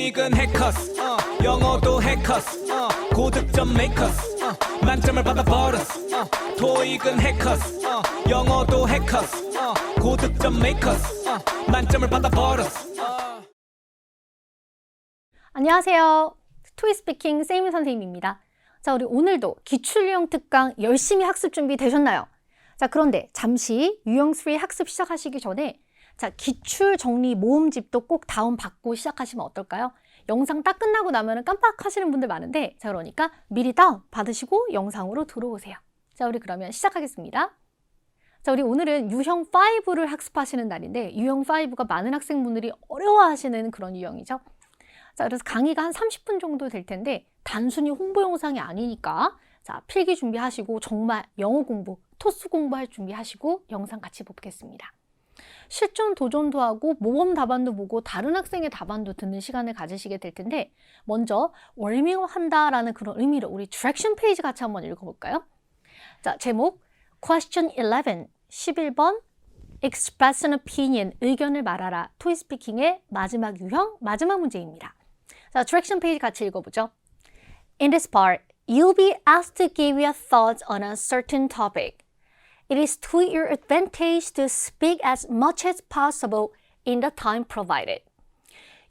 토익은 해커스 영어도 해커스 고득점 메이커스 만점을 받아버렸어 토익은 해커스 영어도 해커스 고득점 메이커스 만점을 받아버렸어 안녕하세요. 토익스피킹 세이미 선생님입니다. 자, 우리 오늘도 기출유형 특강 열심히 학습 준비 되셨나요? 자, 그런데 잠시 유형 3 학습 시작하시기 전에 자, 기출 정리 모음집도 꼭 다운받고 시작하시면 어떨까요? 영상 딱 끝나고 나면 깜빡하시는 분들 많은데 자, 그러니까 미리 다운 받으시고 영상으로 들어오세요. 자, 우리 그러면 시작하겠습니다. 자, 우리 오늘은 유형 5를 학습하시는 날인데 유형 5가 많은 학생분들이 어려워하시는 그런 유형이죠. 자, 그래서 강의가 한 30분 정도 될 텐데 단순히 홍보 영상이 아니니까 자, 필기 준비하시고 정말 영어 공부, 토스 공부할 준비하시고 영상 같이 보겠습니다. 실전 도전도 하고 모범 답안도 보고 다른 학생의 답안도 듣는 시간을 가지시게 될 텐데 먼저 워밍업 한다라는 그런 의미로 우리 디렉션 페이지 같이 한번 읽어볼까요? 자, 제목 Question 11, 11번 Express an opinion, 의견을 말하라. 토익스피킹의 마지막 유형, 마지막 문제입니다. 자, 디렉션 페이지 같이 읽어보죠. In this part, you'll be asked to give your thoughts on a certain topic. It is to your advantage to speak as much as possible in the time provided.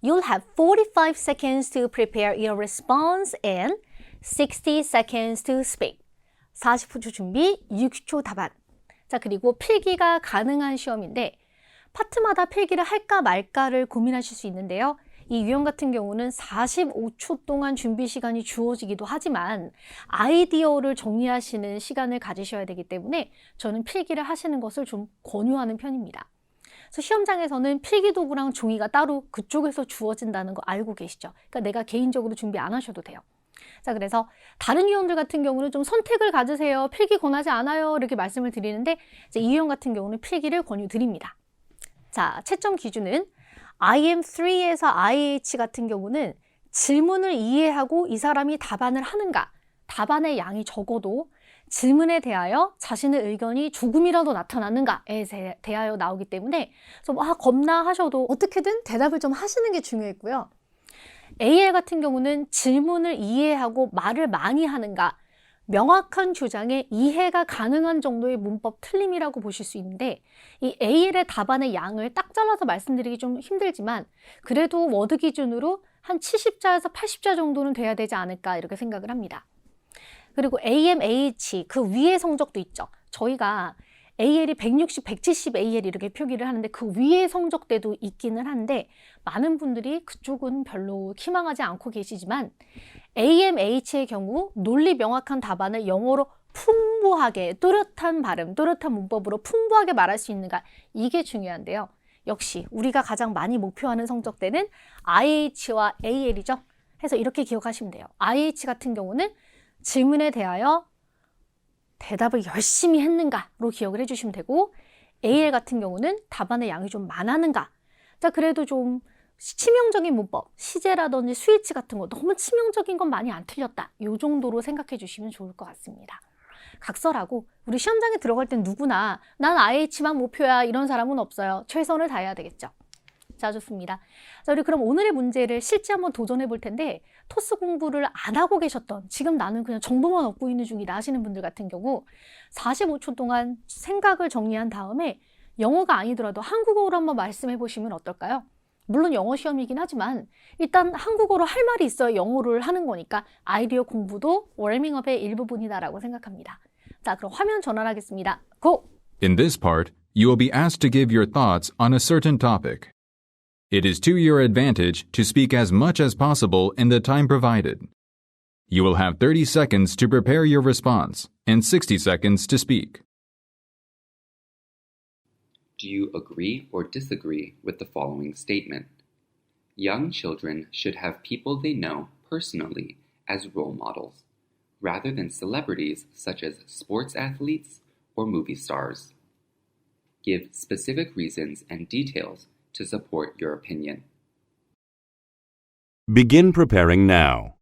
You'll have 45 seconds to prepare your response and 60 seconds to speak. 40초 준비, 60초 답안. 자, 그리고 필기가 가능한 시험인데 파트마다 필기를 할까 말까를 고민하실 수 있는데요. 이 유형 같은 경우는 45초 동안 준비 시간이 주어지기도 하지만 아이디어를 정리하시는 시간을 가지셔야 되기 때문에 저는 필기를 하시는 것을 좀 권유하는 편입니다. 그래서 시험장에서는 필기도구랑 종이가 따로 그쪽에서 주어진다는 거 알고 계시죠? 그러니까 내가 개인적으로 준비 안 하셔도 돼요. 자, 그래서 다른 유형들 같은 경우는 좀 선택을 가지세요. 필기 권하지 않아요. 이렇게 말씀을 드리는데 이제 이 유형 같은 경우는 필기를 권유드립니다. 자, 채점 기준은 IM3에서 IH 같은 경우는 질문을 이해하고 이 사람이 답안을 하는가, 답안의 양이 적어도 질문에 대하여 자신의 의견이 조금이라도 나타나는가에 대하여 나오기 때문에 좀 겁나 하셔도 어떻게든 대답을 좀 하시는 게 중요했고요. AL 같은 경우는 질문을 이해하고 말을 많이 하는가, 명확한 주장에 이해가 가능한 정도의 문법 틀림이라고 보실 수 있는데 이 AL의 답안의 양을 딱 잘라서 말씀드리기 좀 힘들지만 그래도 워드 기준으로 한 70자에서 80자 정도는 돼야 되지 않을까 이렇게 생각을 합니다. 그리고 AMH 그 위의 성적도 있죠. 저희가 AL이 160, 170 AL 이렇게 표기를 하는데 그 위의 성적대도 있기는 한데 많은 분들이 그쪽은 별로 희망하지 않고 계시지만 AMH의 경우 논리 명확한 답안을 영어로 풍부하게 또렷한 발음, 또렷한 문법으로 풍부하게 말할 수 있는가 이게 중요한데요. 역시 우리가 가장 많이 목표하는 성적대는 IH와 AL이죠. 해서 이렇게 기억하시면 돼요. IH 같은 경우는 질문에 대하여 대답을 열심히 했는가로 기억을 해주시면 되고 AL 같은 경우는 답안의 양이 좀 많았는가. 자, 그래도 좀 치명적인 문법, 시제라든지 스위치 같은 거 너무 치명적인 건 많이 안 틀렸다. 이 정도로 생각해 주시면 좋을 것 같습니다. 각설하고 우리 시험장에 들어갈 땐 누구나 난 IH만 목표야 이런 사람은 없어요. 최선을 다해야 되겠죠. 자, 좋습니다. 자, 우리 그럼 오늘의 문제를 실제 한번 도전해 볼 텐데 토스 공부를 안 하고 계셨던 지금 나는 그냥 정보만 얻고 있는 중이다 하시는 분들 같은 경우 45초 동안 생각을 정리한 다음에 영어가 아니더라도 한국어로 한번 말씀해 보시면 어떨까요? 물론 영어 시험이긴 하지만 일단 한국어로 할 말이 있어야 영어를 하는 거니까 아이디어 공부도 워밍업의 일부분이다라고 생각합니다. 자, 그럼 화면 전환하겠습니다. 고! In this part, you will be asked to give your thoughts on a certain topic. It is to your advantage to speak as much as possible in the time provided. You will have 30 seconds to prepare your response and 60 seconds to speak. Do you agree or disagree with the following statement? Young children should have people they know personally as role models, rather than celebrities such as sports athletes or movie stars. Give specific reasons and details to support your opinion. Begin preparing now.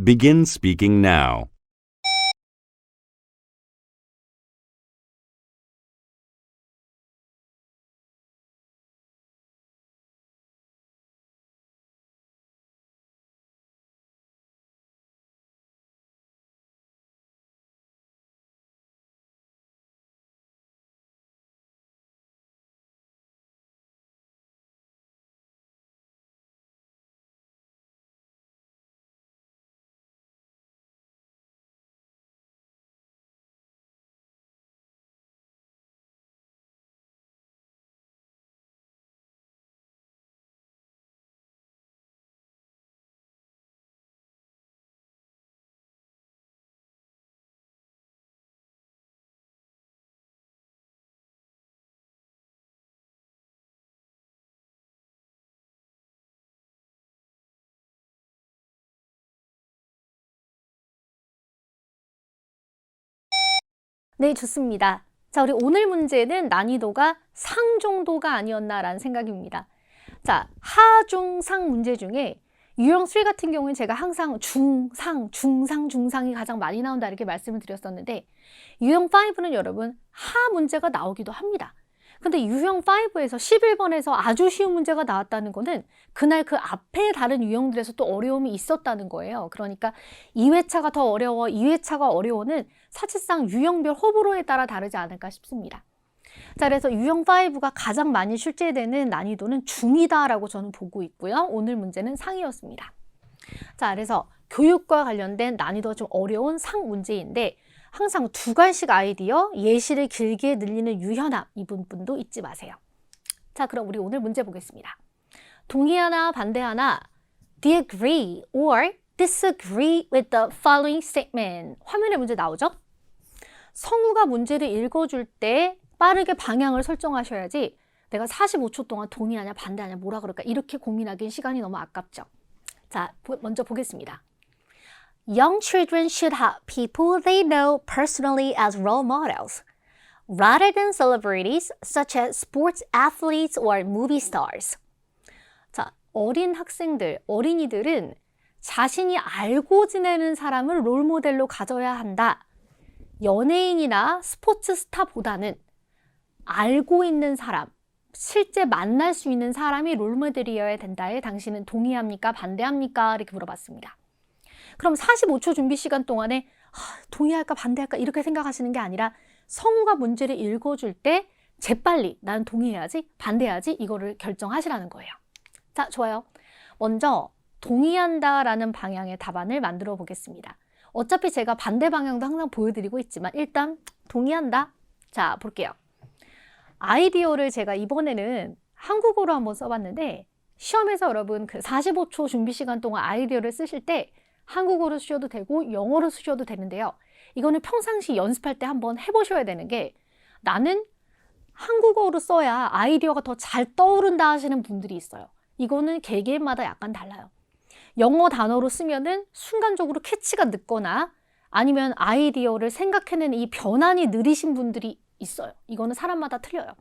Begin speaking now. 네, 좋습니다. 자, 우리 오늘 문제는 난이도가 상 정도가 아니었나라는 생각입니다. 자, 하, 중, 상 문제 중에 유형 3 같은 경우는 제가 항상 중상, 중상이 가장 많이 나온다 이렇게 말씀을 드렸었는데 유형 5는 여러분 하 문제가 나오기도 합니다. 근데 유형 5에서 11번에서 아주 쉬운 문제가 나왔다는 거는 그날 그 앞에 다른 유형들에서 또 어려움이 있었다는 거예요. 그러니까 2회차가 더 어려워, 2회차가 어려워는 사실상 유형별 호불호에 따라 다르지 않을까 싶습니다. 자, 그래서 유형 5가 가장 많이 출제되는 난이도는 중이다라고 저는 보고 있고요. 오늘 문제는 상이었습니다. 자, 그래서 교육과 관련된 난이도가 좀 어려운 상 문제인데 항상 2갈씩 아이디어, 예시를 길게 늘리는 유현함 이 부분도 잊지 마세요. 자, 그럼 우리 오늘 문제 보겠습니다. 동의하나 반대하나 Do you agree or disagree with the following statement? 화면에 문제 나오죠? 성우가 문제를 읽어줄 때 빠르게 방향을 설정하셔야지 내가 45초 동안 동의하냐 반대하냐 뭐라 그럴까 이렇게 고민하기엔 시간이 너무 아깝죠. 자, 먼저 보겠습니다. Young children should have people they know personally as role models, rather than celebrities such as sports athletes or movie stars. 자, 어린 학생들, 어린이들은 자신이 알고 지내는 사람을 롤모델로 가져야 한다. 연예인이나 스포츠 스타보다는 알고 있는 사람, 실제 만날 수 있는 사람이 롤모델이어야 된다에 당신은 동의합니까? 반대합니까? 이렇게 물어봤습니다. 그럼 45초 준비 시간 동안에 동의할까 반대할까 이렇게 생각하시는 게 아니라 성우가 문제를 읽어줄 때 재빨리 나는 동의해야지 반대해야지 이거를 결정하시라는 거예요. 자, 좋아요. 먼저 동의한다라는 방향의 답안을 만들어 보겠습니다. 어차피 제가 반대 방향도 항상 보여드리고 있지만 일단 동의한다. 자, 볼게요. 아이디어를 제가 이번에는 한국어로 한번 써봤는데 시험에서 여러분 그 45초 준비 시간 동안 아이디어를 쓰실 때 한국어로 쓰셔도 되고 영어로 쓰셔도 되는데요. 이거는 평상시 연습할 때 한번 해보셔야 되는 게 나는 한국어로 써야 아이디어가 더 잘 떠오른다 하시는 분들이 있어요. 이거는 개개인마다 약간 달라요. 영어 단어로 쓰면은 순간적으로 캐치가 늦거나 아니면 아이디어를 생각해내는 이 변환이 느리신 분들이 있어요. 이거는 사람마다 틀려요.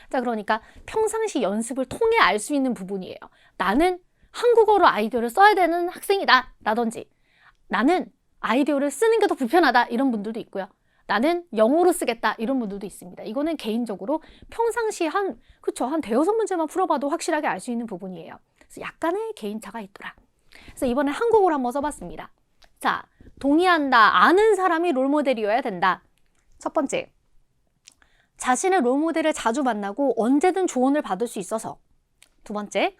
자, 그러니까 평상시 연습을 통해 알 수 있는 부분이에요. 나는 한국어로 아이디어를 써야 되는 학생이다 라든지 나는 아이디어를 쓰는 게 더 불편하다 이런 분들도 있고요. 나는 영어로 쓰겠다 이런 분들도 있습니다. 이거는 개인적으로 평상시 한 대여섯 문제만 풀어봐도 확실하게 알 수 있는 부분이에요. 그래서 약간의 개인차가 있더라. 그래서 이번에 한국어로 한번 써봤습니다. 자, 동의한다. 아는 사람이 롤모델이어야 된다. 첫 번째, 자신의 롤모델을 자주 만나고 언제든 조언을 받을 수 있어서. 두 번째,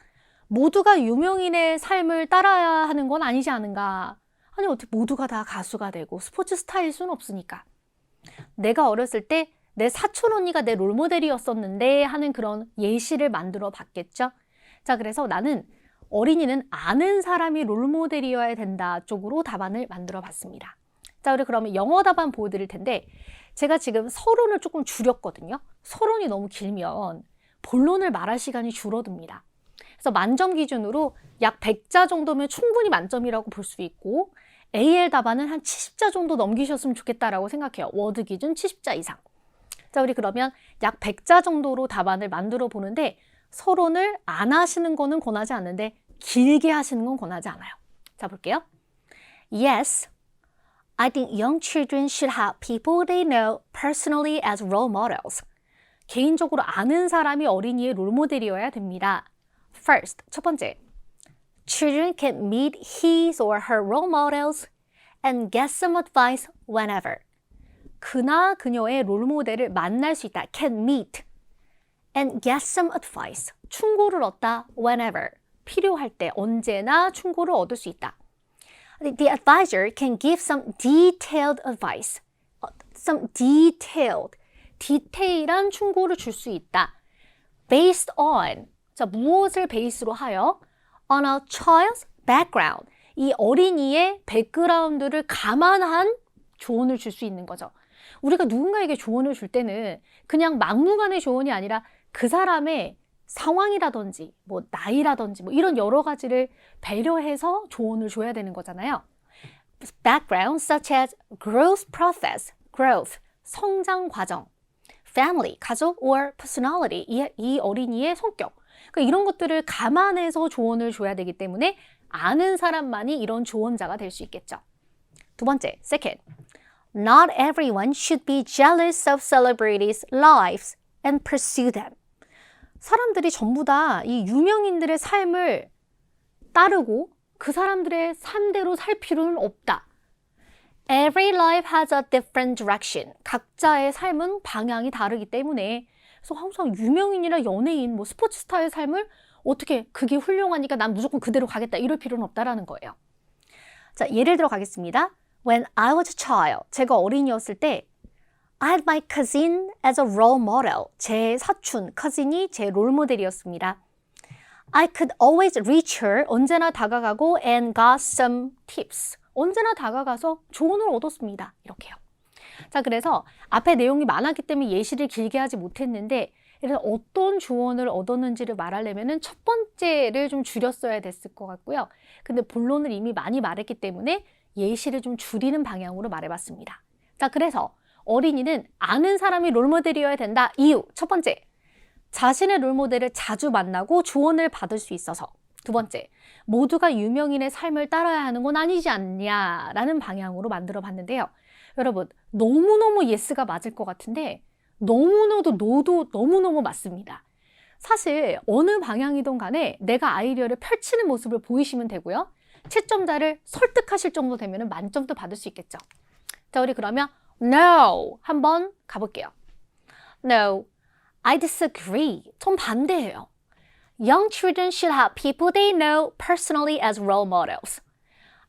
모두가 유명인의 삶을 따라야 하는 건 아니지 않은가. 아니 어떻게 모두가 다 가수가 되고 스포츠 스타일 수는 없으니까. 내가 어렸을 때 내 사촌 언니가 내 롤모델이었었는데 하는 그런 예시를 만들어 봤겠죠. 자, 그래서 나는 어린이는 아는 사람이 롤모델이어야 된다 쪽으로 답안을 만들어 봤습니다. 자, 우리 그러면 영어 답안 보여드릴 텐데 제가 지금 서론을 조금 줄였거든요. 서론이 너무 길면 본론을 말할 시간이 줄어듭니다. 그래서 만점 기준으로 약 100자 정도면 충분히 만점이라고 볼 수 있고 AL 답안은 한 70자 정도 넘기셨으면 좋겠다라고 생각해요. 워드 기준 70자 이상. 자, 우리 그러면 약 100자 정도로 답안을 만들어 보는데 서론을 안 하시는 거는 권하지 않는데 길게 하시는 건 권하지 않아요. 자, 볼게요. Yes, I think young children should have people they know personally as role models. 개인적으로 아는 사람이 어린이의 롤모델이어야 됩니다. First, 첫 번째. Children can meet his or her role models and get some advice whenever. 그나 그녀의 롤모델을 만날 수 있다. Can meet and get some advice. 충고를 얻다. Whenever. 필요할 때 언제나 충고를 얻을 수 있다. The advisor can give some detailed advice. 디테일한 충고를 줄 수 있다. Based on. 자, 무엇을 베이스로 하여? On a child's background. 이 어린이의 백그라운드를 감안한 조언을 줄 수 있는 거죠. 우리가 누군가에게 조언을 줄 때는 그냥 막무가내 조언이 아니라 그 사람의 상황이라든지 뭐 나이라든지 뭐 이런 여러 가지를 배려해서 조언을 줘야 되는 거잖아요. Background such as growth process, growth, 성장 과정, family, 가족, or personality, 이 어린이의 성격. 그러니까 이런 것들을 감안해서 조언을 줘야 되기 때문에 아는 사람만이 이런 조언자가 될 수 있겠죠. 두 번째, second. Not everyone should be jealous of celebrities' lives and pursue them. 사람들이 전부 다 이 유명인들의 삶을 따르고 그 사람들의 삶대로 살 필요는 없다. Every life has a different direction. 각자의 삶은 방향이 다르기 때문에 그래서 항상 유명인이나 연예인, 뭐 스포츠 스타의 삶을 어떻게 그게 훌륭하니까 난 무조건 그대로 가겠다 이럴 필요는 없다라는 거예요. 자, 예를 들어 가겠습니다. When I was a child, 제가 어린이였을 때 I had my cousin as a role model. 제 사촌, cousin이 제 롤모델이었습니다. I could always reach her. 언제나 다가가고 and got some tips. 언제나 다가가서 조언을 얻었습니다. 이렇게요. 자, 그래서 앞에 내용이 많았기 때문에 예시를 길게 하지 못했는데 그래서 어떤 조언을 얻었는지를 말하려면 첫 번째를 좀 줄였어야 됐을 것 같고요. 근데 본론을 이미 많이 말했기 때문에 예시를 좀 줄이는 방향으로 말해봤습니다. 자, 그래서 어린이는 아는 사람이 롤모델이어야 된다. 이유, 첫 번째, 자신의 롤모델을 자주 만나고 조언을 받을 수 있어서. 두 번째, 모두가 유명인의 삶을 따라야 하는 건 아니지 않냐라는 방향으로 만들어 봤는데요. 여러분, 너무너무 예스가 맞을 것 같은데 너무나도 노도 너무너무 맞습니다. 사실 어느 방향이든 간에 내가 아이디어를 펼치는 모습을 보이시면 되고요. 채점자를 설득하실 정도 되면 만점도 받을 수 있겠죠. 자, 우리 그러면 No 한번 가볼게요. No, I disagree. 전 반대해요. Young children should have people they know personally as role models.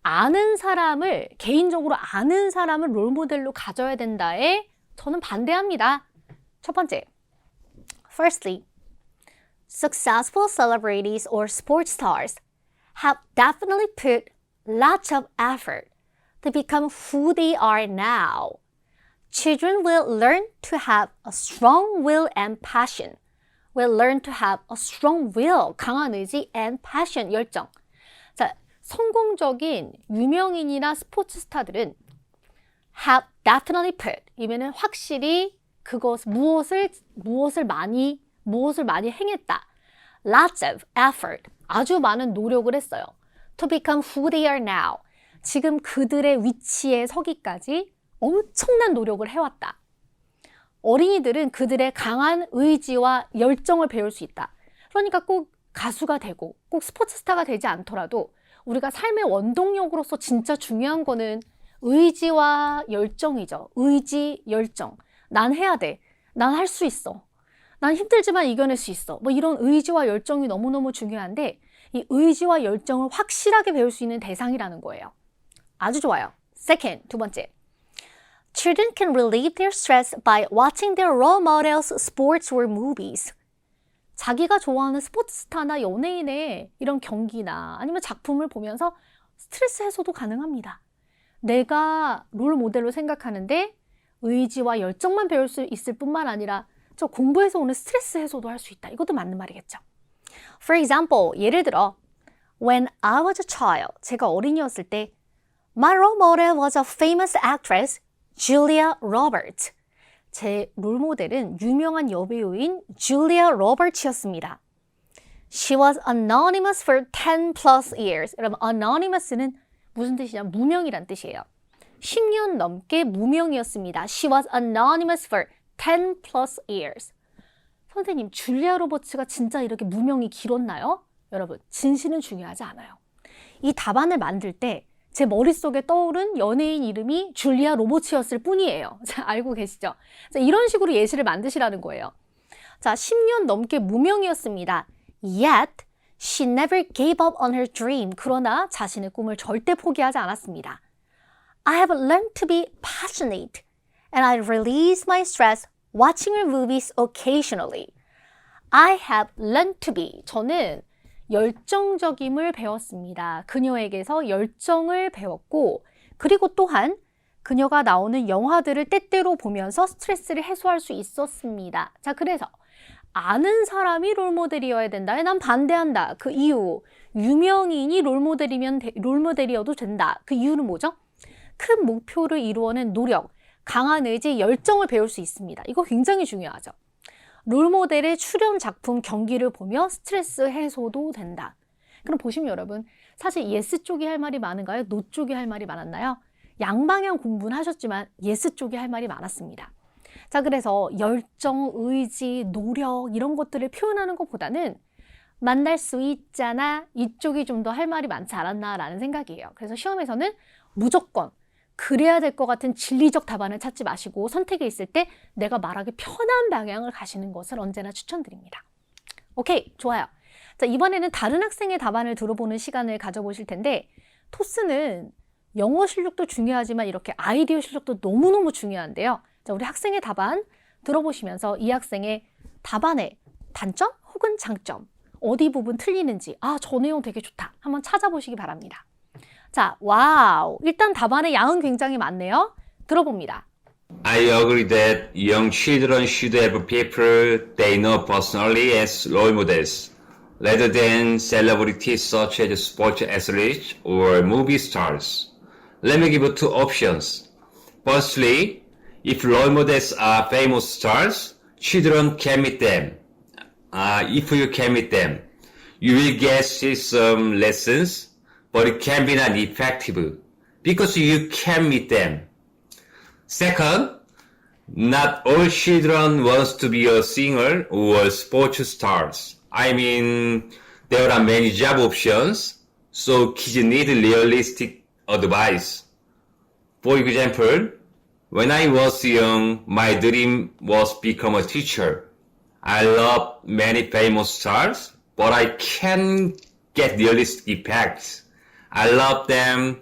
아는 사람을, 개인적으로 아는 사람을 롤모델로 가져야 된다에 저는 반대합니다. 첫 번째, Firstly, successful celebrities or sports stars have definitely put lots of effort to become who they are now. Children will learn to have a strong will and passion. Will learn to have a strong will, 강한 의지 and passion, 열정. 자, 성공적인 유명인이나 스포츠 스타들은 have definitely put, 이면은 확실히 무엇을 많이 행했다. Lots of effort, 아주 많은 노력을 했어요. To become who they are now, 지금 그들의 위치에 서기까지 엄청난 노력을 해왔다. 어린이들은 그들의 강한 의지와 열정을 배울 수 있다. 그러니까 꼭 가수가 되고 꼭 스포츠 스타가 되지 않더라도 우리가 삶의 원동력으로서 진짜 중요한 거는 의지와 열정이죠. 의지, 열정. 난 해야 돼. 난 할 수 있어. 난 힘들지만 이겨낼 수 있어. 뭐 이런 의지와 열정이 너무너무 중요한데 이 의지와 열정을 확실하게 배울 수 있는 대상이라는 거예요. 아주 좋아요. Second, 두 번째. Children can relieve their stress by watching their role models' sports or movies. 자기가 좋아하는 스포츠 스타나 연예인의 이런 경기나 아니면 작품을 보면서 스트레스 해소도 가능합니다. 내가 롤 모델로 생각하는데 의지와 열정만 배울 수 있을 뿐만 아니라 저 공부에서 오는 스트레스 해소도 할 수 있다. 이것도 맞는 말이겠죠. For example, 예를 들어 When I was a child, 제가 어린이였을 때 My role model was a famous actress, Julia Roberts. 제 롤모델은 유명한 여배우인 Julia Roberts였습니다. She was anonymous for 10 plus years. 여러분, anonymous는 무슨 뜻이냐? 무명이란 뜻이에요. 10년 넘게 무명이었습니다. She was anonymous for 10 plus years. 선생님, 줄리아 로버츠가 진짜 이렇게 무명이 길었나요? 여러분, 진실은 중요하지 않아요. 이 답안을 만들 때 제 머릿속에 떠오른 연예인 이름이 줄리아 로버츠였을 뿐이에요. 자, 알고 계시죠? 자, 이런 식으로 예시를 만드시라는 거예요. 자, 10년 넘게 무명이었습니다. Yet, she never gave up on her dream. 그러나 자신의 꿈을 절대 포기하지 않았습니다. I have learned to be passionate and I release my stress watching her movies occasionally. I have learned to be. 저는 열정적임을 배웠습니다. 그녀에게서 열정을 배웠고, 그리고 또한 그녀가 나오는 영화들을 때때로 보면서 스트레스를 해소할 수 있었습니다. 자, 그래서 아는 사람이 롤모델이어야 된다에 난 반대한다. 그 이유, 유명인이 롤모델이어도 된다. 그 이유는 뭐죠? 큰 목표를 이루어낸 노력, 강한 의지, 열정을 배울 수 있습니다. 이거 굉장히 중요하죠. 롤모델의 출연 작품 경기를 보며 스트레스 해소도 된다. 그럼 보시면 여러분, 사실 예스 쪽이 할 말이 많은가요? 노 쪽이 할 말이 많았나요? 양방향 공부는 하셨지만 예스 쪽이 할 말이 많았습니다. 자, 그래서 열정, 의지, 노력 이런 것들을 표현하는 것보다는 만날 수 있잖아, 이쪽이 좀 더 할 말이 많지 않았나 라는 생각이에요. 그래서 시험에서는 무조건 그래야 될 것 같은 진리적 답안을 찾지 마시고 선택에 있을 때 내가 말하기 편한 방향을 가시는 것을 언제나 추천드립니다. 오케이, 좋아요. 자, 이번에는 다른 학생의 답안을 들어보는 시간을 가져보실 텐데, 토스는 영어 실력도 중요하지만 이렇게 아이디어 실력도 너무너무 중요한데요. 자, 우리 학생의 답안 들어보시면서 이 학생의 답안의 단점 혹은 장점, 어디 부분 틀리는지, 아, 저 내용 되게 좋다, 한번 찾아보시기 바랍니다. 자, 와우. 일단 답안의 양은 굉장히 많네요. 들어봅니다. I agree that young children should have people they know personally as role models, rather than celebrities such as sports athletes or movie stars. Let me give you two options. Firstly, if role models are famous stars, children can meet them. If you can meet them, you will get some lessons, but it can be not effective because you can meet them. Second, not all children wants to be a singer or sports stars. I mean, there are many job options, so kids need realistic advice. For example, when I was young, my dream was become a teacher. I love many famous stars, but I can't get realistic effects. I love them,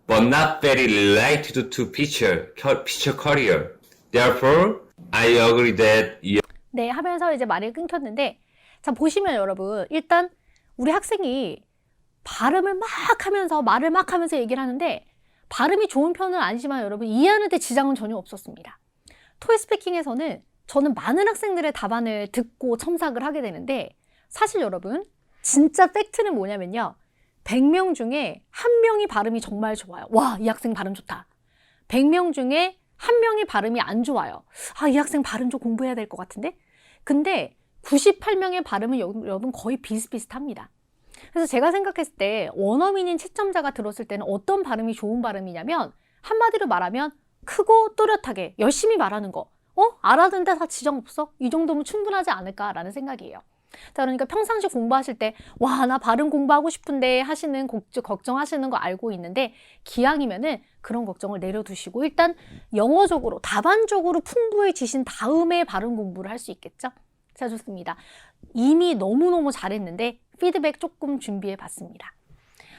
but not very related to future career. Therefore, I agree that 네, 하면서 이제 말이 끊겼는데, 자, 보시면 여러분, 일단 우리 학생이 발음을 막 하면서, 말을 막 하면서 얘기를 하는데, 발음이 좋은 편은 아니지만 여러분, 이해하는 데 지장은 전혀 없었습니다. 토익스피킹에서는 저는 많은 학생들의 답안을 듣고 첨삭을 하게 되는데, 사실 여러분, 진짜 팩트는 뭐냐면요, 100명 중에 1명이 발음이 정말 좋아요. 와, 이 학생 발음 좋다. 100명 중에 1명이 발음이 안 좋아요. 아, 이 학생 발음 좀 공부해야 될 것 같은데? 근데 98명의 발음은 여러분 거의 비슷비슷합니다. 그래서 제가 생각했을 때 원어민인 채점자가 들었을 때는 어떤 발음이 좋은 발음이냐면, 한마디로 말하면 크고 또렷하게 열심히 말하는 거. 알아듣는데 다 지장 없어? 이 정도면 충분하지 않을까라는 생각이에요. 자, 그러니까 평상시 공부하실 때 와, 나 발음 공부하고 싶은데 하시는 걱정하시는 거 알고 있는데, 기왕이면은 그런 걱정을 내려두시고 일단 영어적으로 답안적으로 풍부해지신 다음에 발음 공부를 할 수 있겠죠? 자, 좋습니다. 이미 너무너무 잘했는데 피드백 조금 준비해 봤습니다.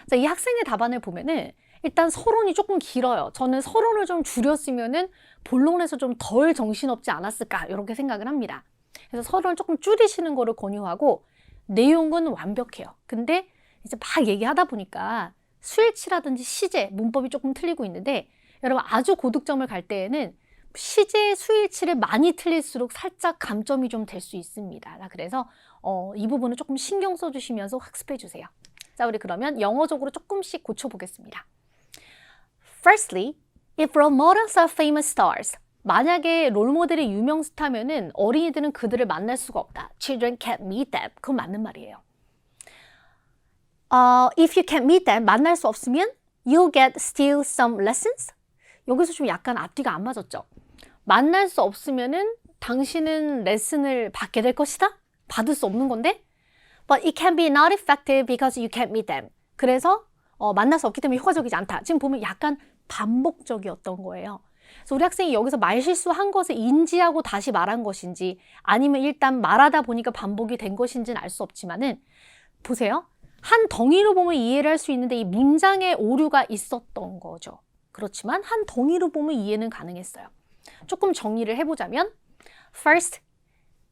자, 이 학생의 답안을 보면은 일단 서론이 조금 길어요. 저는 서론을 좀 줄였으면은 본론에서 좀 덜 정신없지 않았을까 이렇게 생각을 합니다. 그래서 서론을 조금 줄이시는 거를 권유하고, 내용은 완벽해요. 근데 이제 막 얘기하다 보니까 수일치라든지 시제, 문법이 조금 틀리고 있는데, 여러분 아주 고득점을 갈 때에는 시제, 수일치를 많이 틀릴수록 살짝 감점이 좀 될 수 있습니다. 그래서 이 부분을 조금 신경 써주시면서 학습해 주세요. 자, 우리 그러면 영어적으로 조금씩 고쳐보겠습니다. Firstly, if role models are famous stars, 만약에 롤모델이 유명 스타면은 어린이들은 그들을 만날 수가 없다. Children can't meet them. 그건 맞는 말이에요. If you can't meet them, 만날 수 없으면 You'll get still some lessons? 여기서 좀 약간 앞뒤가 안 맞았죠? 만날 수 없으면은 당신은 레슨을 받게 될 것이다? 받을 수 없는 건데? But it can be not effective because you can't meet them. 그래서 만날 수 없기 때문에 효과적이지 않다. 지금 보면 약간 반복적이었던 거예요. 그래서 우리 학생이 여기서 말실수한 것을 인지하고 다시 말한 것인지 아니면 일단 말하다 보니까 반복이 된 것인지는 알 수 없지만은 보세요. 한 덩이로 보면 이해를 할 수 있는데 이 문장에 오류가 있었던 거죠. 그렇지만 한 덩이로 보면 이해는 가능했어요. 조금 정리를 해보자면 First,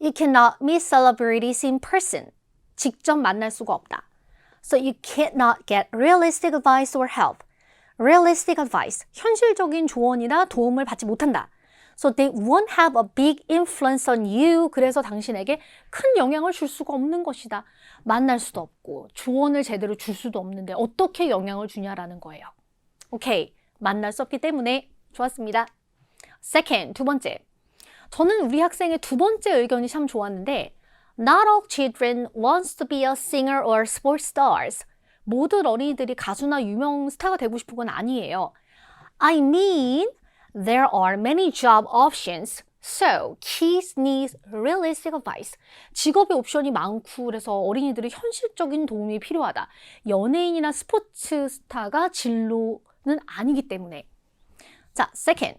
you cannot meet celebrities in person. 직접 만날 수가 없다. So you cannot get realistic advice or help. Realistic advice, 현실적인 조언이나 도움을 받지 못한다. So they won't have a big influence on you. 그래서 당신에게 큰 영향을 줄 수가 없는 것이다. 만날 수도 없고 조언을 제대로 줄 수도 없는데 어떻게 영향을 주냐라는 거예요. 오케이, 만날 수 없기 때문에 좋았습니다. Second, 두 번째. 저는 우리 학생의 두 번째 의견이 참 좋았는데 Not all children wants to be a singer or sports stars. 모든 어린이들이 가수나 유명 스타가 되고 싶은 건 아니에요. I mean, there are many job options. So, kids need realistic advice. 직업의 옵션이 많고 그래서 어린이들이 현실적인 도움이 필요하다. 연예인이나 스포츠 스타가 진로는 아니기 때문에. 자, second.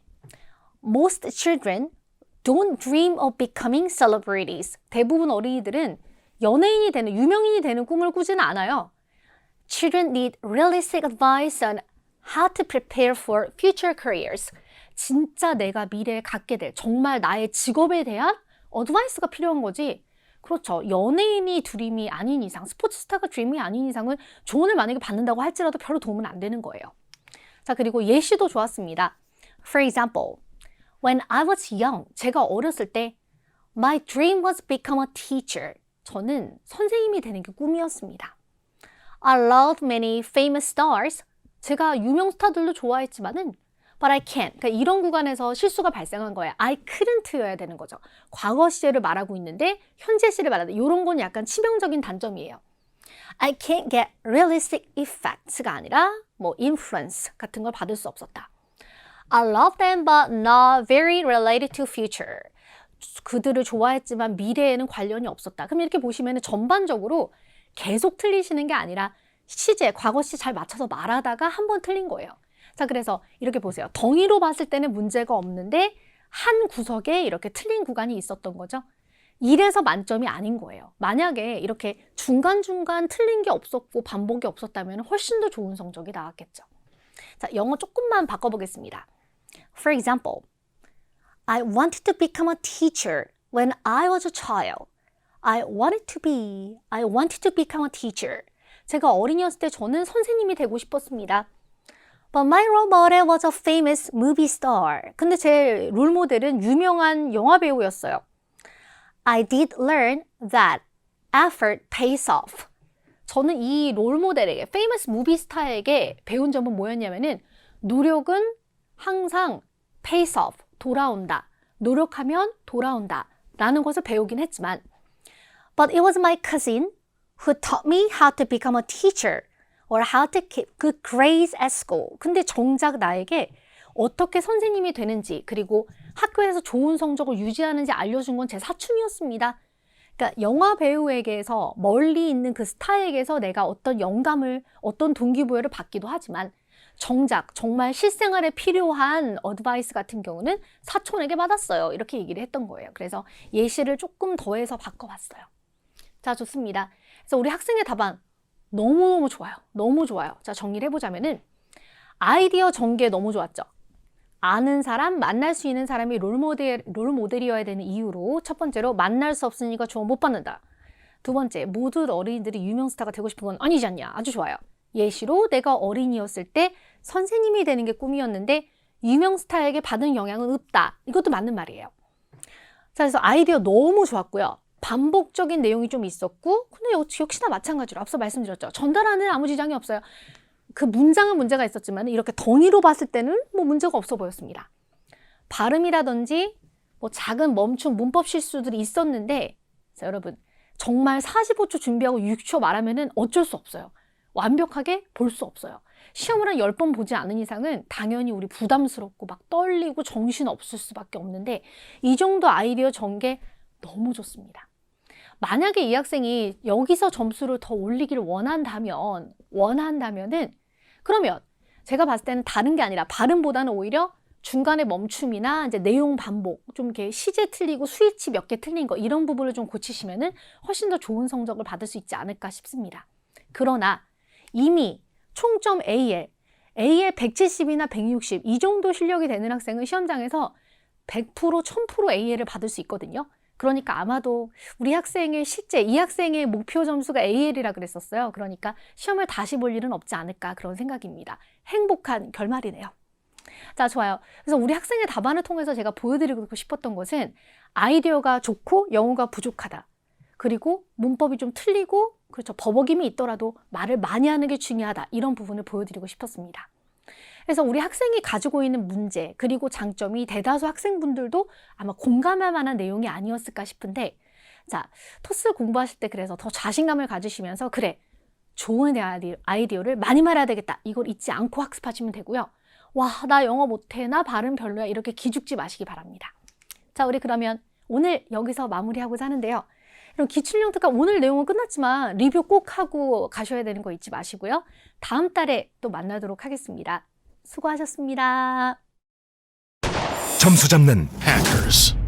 Most children don't dream of becoming celebrities. 대부분 어린이들은 연예인이 되는, 유명인이 되는 꿈을 꾸지는 않아요. Children need realistic advice on how to prepare for future careers. 진짜 내가 미래에 갖게 될, 정말 나의 직업에 대한 어드바이스가 필요한 거지. 그렇죠. 연예인이 드림이 아닌 이상, 스포츠 스타가 드림이 아닌 이상은 조언을 만약에 받는다고 할지라도 별로 도움은 안 되는 거예요. 자, 그리고 예시도 좋았습니다. For example, when I was young, 제가 어렸을 때 My dream was to become a teacher. 저는 선생님이 되는 게 꿈이었습니다. I loved many famous stars. 제가 유명 스타들도 좋아했지만은 But I can't. 그러니까 이런 구간에서 실수가 발생한 거예요. I couldn't여야 되는 거죠. 과거 시제를 말하고 있는데 현재 시를 말하는데 이런 건 약간 치명적인 단점이에요. I can't get realistic effects가 아니라 뭐 influence 같은 걸 받을 수 없었다. I love them but not very related to future. 그들을 좋아했지만 미래에는 관련이 없었다. 그럼 이렇게 보시면 전반적으로 계속 틀리시는 게 아니라 시제, 과거 시 잘 맞춰서 말하다가 한 번 틀린 거예요. 자, 그래서 이렇게 보세요. 덩이로 봤을 때는 문제가 없는데 한 구석에 이렇게 틀린 구간이 있었던 거죠. 이래서 만점이 아닌 거예요. 만약에 이렇게 중간중간 틀린 게 없었고 반복이 없었다면 훨씬 더 좋은 성적이 나왔겠죠. 자, 영어 조금만 바꿔보겠습니다. For example, I wanted to become a teacher when I was a child. I wanted to become a teacher. 제가 어린이였을 때 저는 선생님이 되고 싶었습니다. But my role model was a famous movie star. 근데 제 롤모델은 유명한 영화 배우였어요. I did learn that effort pays off. 저는 이 롤모델에게, famous movie star에게 배운 점은 뭐였냐면은 노력은 항상 pays off, 돌아온다. 노력하면 돌아온다. 라는 것을 배우긴 했지만 But it was my cousin who taught me how to become a teacher or how to keep good grades at school. 근데 정작 나에게 어떻게 선생님이 되는지 그리고 학교에서 좋은 성적을 유지하는지 알려준 건 제 사촌이었습니다. 그러니까 영화 배우에게서 멀리 있는 그 스타에게서 내가 어떤 영감을, 어떤 동기부여를 받기도 하지만 정작 정말 실생활에 필요한 어드바이스 같은 경우는 사촌에게 받았어요. 이렇게 얘기를 했던 거예요. 그래서 예시를 조금 더해서 바꿔봤어요. 자, 좋습니다. 그래서 우리 학생의 답안 너무너무 좋아요. 너무 좋아요. 자, 정리를 해보자면은 아이디어 전개 너무 좋았죠. 아는 사람, 만날 수 있는 사람이 롤모델이어야 되는 이유로 첫 번째로 만날 수 없으니까 조언 못 받는다. 두 번째, 모든 어린이들이 유명 스타가 되고 싶은 건 아니지 않냐. 아주 좋아요. 예시로 내가 어린이였을 때 선생님이 되는 게 꿈이었는데 유명 스타에게 받은 영향은 없다. 이것도 맞는 말이에요. 자, 그래서 아이디어 너무 좋았고요. 반복적인 내용이 좀 있었고 근데 역시나 마찬가지로 앞서 말씀드렸죠. 전달하는 아무 지장이 없어요. 그 문장은 문제가 있었지만 이렇게 덩이로 봤을 때는 뭐 문제가 없어 보였습니다. 발음이라든지 뭐 작은 멈춤, 문법 실수들이 있었는데 자, 여러분 정말 45초 준비하고 6초 말하면은 어쩔 수 없어요. 완벽하게 볼 수 없어요. 시험을 한 10번 보지 않은 이상은 당연히 우리 부담스럽고 막 떨리고 정신없을 수밖에 없는데 이 정도 아이디어 전개 너무 좋습니다. 만약에 이 학생이 여기서 점수를 더 올리기를 원한다면은 그러면 제가 봤을 때는 다른 게 아니라 발음보다는 오히려 중간에 멈춤이나 이제 내용 반복, 좀 이렇게 시제 틀리고 스위치 몇 개 틀린 거 이런 부분을 좀 고치시면은 훨씬 더 좋은 성적을 받을 수 있지 않을까 싶습니다. 그러나 이미 총점 A에 170이나 160 이 정도 실력이 되는 학생은 시험장에서 100%, 1000% AL을 받을 수 있거든요. 그러니까 아마도 우리 학생의 실제 이 학생의 목표 점수가 AL이라 그랬었어요. 그러니까 시험을 다시 볼 일은 없지 않을까 그런 생각입니다. 행복한 결말이네요. 자, 좋아요. 그래서 우리 학생의 답안을 통해서 제가 보여드리고 싶었던 것은 아이디어가 좋고 영어가 부족하다. 그리고 문법이 좀 틀리고 그렇죠. 버벅임이 있더라도 말을 많이 하는 게 중요하다. 이런 부분을 보여드리고 싶었습니다. 그래서 우리 학생이 가지고 있는 문제 그리고 장점이 대다수 학생분들도 아마 공감할 만한 내용이 아니었을까 싶은데 자, 토스 공부하실 때 그래서 더 자신감을 가지시면서 그래, 좋은 아이디어를 많이 말해야 되겠다. 이걸 잊지 않고 학습하시면 되고요. 와, 나 영어 못해, 나 발음 별로야 이렇게 기죽지 마시기 바랍니다. 자, 우리 그러면 오늘 여기서 마무리하고자 하는데요. 그럼 기출용 특강 오늘 내용은 끝났지만 리뷰 꼭 하고 가셔야 되는 거 잊지 마시고요. 다음 달에 또 만나도록 하겠습니다. 수고하셨습니다. 점수 잡는 Hackers.